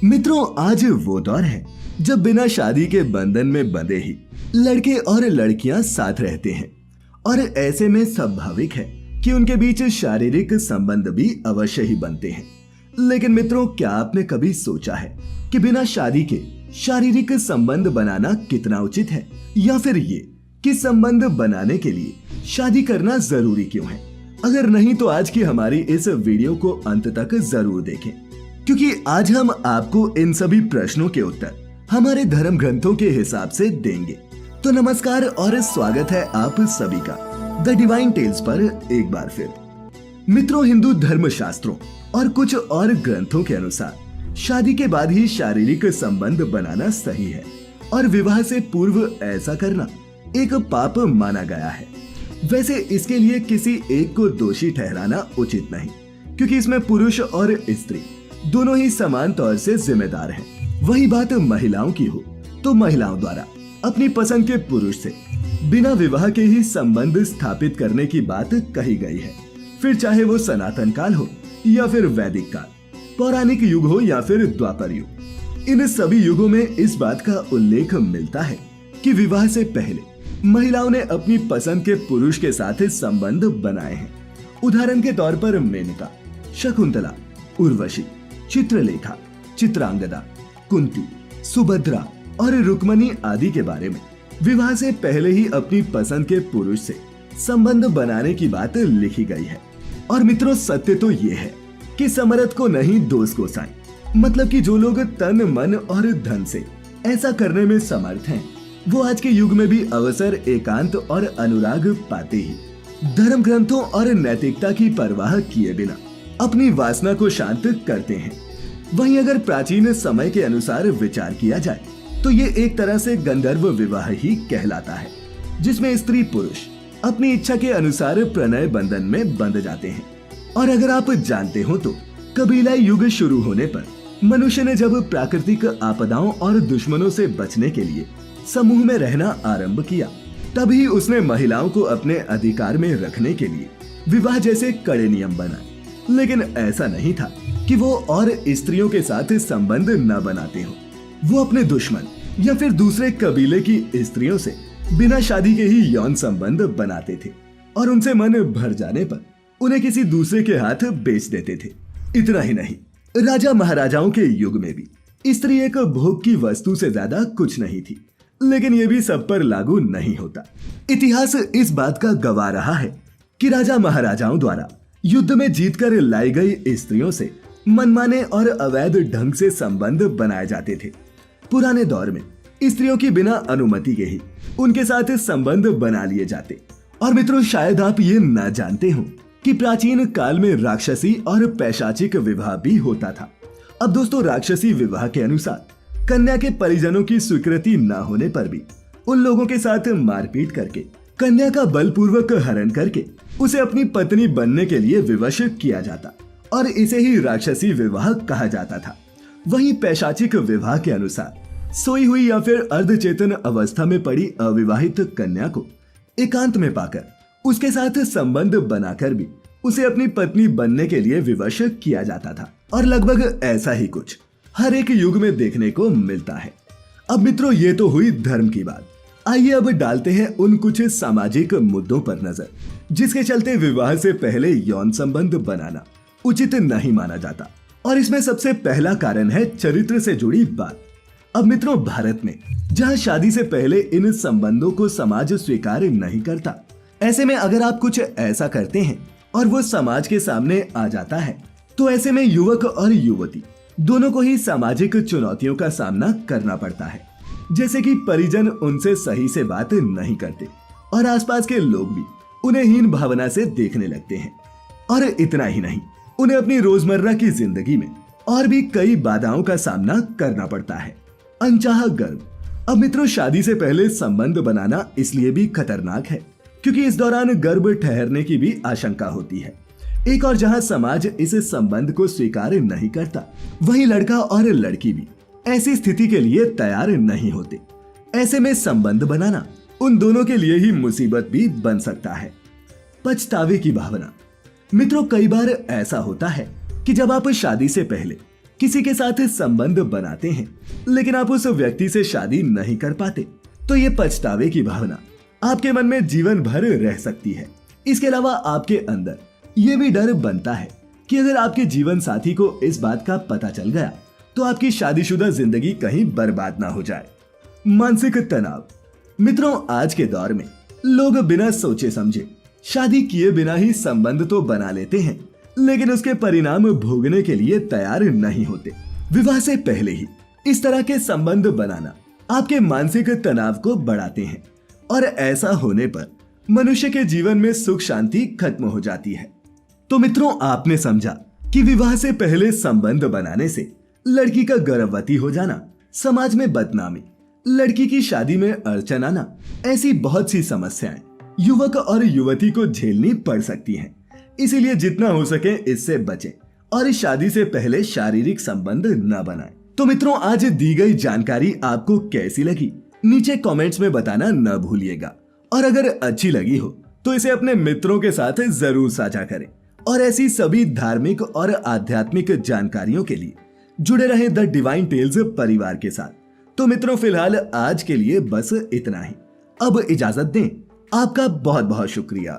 मित्रों, आज वो दौर है जब बिना शादी के बंधन में बंधे ही लड़के और लड़कियां साथ रहते हैं और ऐसे में स्वाभाविक है कि उनके बीच शारीरिक संबंध भी अवश्य ही बनते हैं। लेकिन मित्रों, क्या आपने कभी सोचा है कि बिना शादी के शारीरिक संबंध बनाना कितना उचित है, या फिर ये कि संबंध बनाने के लिए शादी करना जरूरी क्यों है? अगर नहीं तो आज की हमारी इस वीडियो को अंत तक जरूर देखें, क्योंकि आज हम आपको इन सभी प्रश्नों के उत्तर हमारे धर्म ग्रंथों के हिसाब से देंगे। तो नमस्कार और स्वागत है आप सभी का द डिवाइन टेल्स पर एक बार फिर। मित्रों, हिंदू धर्म शास्त्रों और कुछ और ग्रंथों के अनुसार शादी के बाद ही शारीरिक संबंध बनाना सही है और विवाह से पूर्व ऐसा करना एक पाप माना गया है। वैसे इसके लिए किसी एक को दोषी ठहराना उचित नहीं, क्योंकि इसमें पुरुष और स्त्री दोनों ही समान तौर से जिम्मेदार हैं। वही बात महिलाओं की हो तो महिलाओं द्वारा अपनी पसंद के पुरुष से बिना विवाह के ही संबंध स्थापित करने की बात कही गई है। फिर चाहे वो सनातन काल हो या फिर वैदिक काल, पौराणिक युग हो या फिर द्वापर युग, इन सभी युगों में इस बात का उल्लेख मिलता है कि विवाह से पहले महिलाओं ने अपनी पसंद के पुरुष के साथ संबंध बनाए हैं। उदाहरण के तौर पर मेनका, शकुंतला, उर्वशी, चित्रलेखा, चित्रांगदा, कुंती, सुभद्रा और रुक्मणी आदि के बारे में विवाह से पहले ही अपनी पसंद के पुरुष से संबंध बनाने की बात लिखी गई है। और मित्रों, सत्य तो ये है कि समर्थ को नहीं दोष को साई, मतलब कि जो लोग तन मन और धन से ऐसा करने में समर्थ हैं, वो आज के युग में भी अवसर, एकांत और अनुराग पाते ही धर्म ग्रंथों और नैतिकता की परवाह किए बिना अपनी वासना को शांत करते हैं। वहीं अगर प्राचीन समय के अनुसार विचार किया जाए तो ये एक तरह से गंधर्व विवाह ही कहलाता है, जिसमें स्त्री पुरुष अपनी इच्छा के अनुसार प्रणय बंधन में बंध जाते हैं। और अगर आप जानते हो तो कबीला युग शुरू होने पर मनुष्य ने जब प्राकृतिक आपदाओं और दुश्मनों से बचने के लिए समूह में रहना आरंभ किया, तभी उसने महिलाओं को अपने अधिकार में रखने के लिए विवाह जैसे कड़े नियम बनाए। लेकिन ऐसा नहीं था कि वो और स्त्रियों के साथ संबंध न बनाते हो। वो अपने दुश्मन या फिर दूसरे कबीले की स्त्रियों से बिना शादी के ही यौन संबंध बनाते थे और उनसे मन भर जाने पर उन्हें किसी दूसरे के हाथ बेच देते थे। इतना ही नहीं, राजा महाराजाओं के युग में भी स्त्री एक भोग की वस्तु से ज्यादा कुछ नहीं थी। लेकिन ये भी सब पर लागू नहीं होता। इतिहास इस बात का गवाह रहा है कि राजा महाराजाओं द्वारा युद्ध में जीतकर लाई गई स्त्रियों से मनमाने और अवैध ढंग से संबंध बनाए जाते थे। पुराने दौर में स्त्रियों की बिना अनुमति के ही उनके साथ संबंध बना लिए जाते। और मित्रों, शायद आप ये न जानते हो कि प्राचीन काल में राक्षसी और पैशाचिक विवाह भी होता था। अब दोस्तों, राक्षसी विवाह के अनुसार कन्या के परिजनों की स्वीकृति न होने पर भी उन लोगों के साथ मारपीट करके कन्या का बलपूर्वक हरण करके उसे अपनी पत्नी बनने के लिए विवश किया जाता और इसे ही राक्षसी विवाह कहा जाता था। वहीं पैशाचिक विवाह के अनुसार सोई हुई या फिर अर्धचेतन अवस्था में पड़ी अविवाहित कन्या को एकांत में पाकर उसके साथ संबंध बनाकर भी उसे अपनी पत्नी बनने के लिए विवश किया जाता था। और लगभग ऐसा ही कुछ हर एक युग में देखने को मिलता है। अब मित्रों, ये तो हुई धर्म की बात। आइए अब डालते हैं उन कुछ सामाजिक मुद्दों पर नजर जिसके चलते विवाह से पहले यौन संबंध बनाना उचित नहीं माना जाता। और इसमें सबसे पहला कारण है चरित्र से जुड़ी बात। अब मित्रों, भारत में जहां शादी से पहले इन संबंधों को समाज स्वीकार नहीं करता, ऐसे में अगर आप कुछ ऐसा करते हैं और वो समाज के सामने आ जाता है, तो ऐसे में युवक और युवती दोनों को ही सामाजिक चुनौतियों का सामना करना पड़ता है। जैसे कि परिजन उनसे सही से बात नहीं करते और आसपास के लोग भी उन्हें हीन भावना से देखने लगते हैं। और इतना ही नहीं, उन्हें अपनी रोजमर्रा की जिंदगी में और भी कई बाधाओं का सामना करना पड़ता है। अनचाहा गर्भ। अब मित्रों, शादी से पहले संबंध बनाना इसलिए भी खतरनाक है क्योंकि इस दौरान गर्भ ठहरने की भी आशंका होती है। एक और जहां समाज इस संबंध को स्वीकार नहीं करता, वहीं लड़का और लड़की भी ऐसी स्थिति के लिए तैयार नहीं होते। ऐसे में संबंध बनाना उन दोनों के लिए ही मुसीबत भी बन सकता है। पछतावे की भावना। मित्रों, कई बार ऐसा होता है कि जब आप शादी से पहले किसी के साथ संबंध बनाते हैं लेकिन आप उस व्यक्ति से शादी नहीं कर पाते, तो ये पछतावे की भावना आपके मन में जीवन भर रह सकती है। इसके अलावा आपके अंदर ये भी डर बनता है कि अगर आपके जीवन साथी को इस बात का पता चल गया तो आपकी शादीशुदा जिंदगी कहीं बर्बाद ना हो जाए। मानसिक तनाव। मित्रों, आज के दौर में लोग बिना सोचे समझे शादी किए बिना ही संबंध तो बना लेते हैं, लेकिन उसके परिणाम भोगने के लिए तैयार नहीं होते। विवाह से पहले ही इस तरह के संबंध बनाना आपके मानसिक तनाव को बढ़ाते हैं और ऐसा होने पर मनुष्य के जीवन में सुख शांति खत्म हो जाती है। तो मित्रों, आपने समझा कि विवाह से पहले संबंध बनाने से लड़की का गर्भवती हो जाना, समाज में बदनामी, लड़की की शादी में अड़चन आना, ऐसी बहुत सी समस्याएं युवक और युवती को झेलनी पड़ सकती हैं। इसीलिए जितना हो सके इससे बचें और शादी से पहले शारीरिक संबंध न बनाएं। तो मित्रों, आज दी गई जानकारी आपको कैसी लगी नीचे कमेंट्स में बताना न भूलिएगा, और अगर अच्छी लगी हो तो इसे अपने मित्रों के साथ जरूर साझा करें। और ऐसी सभी धार्मिक और आध्यात्मिक जानकारियों के लिए जुड़े रहें द डिवाइन टेल्स परिवार के साथ। तो मित्रों, फिलहाल आज के लिए बस इतना ही। अब इजाजत दें। आपका बहुत बहुत शुक्रिया।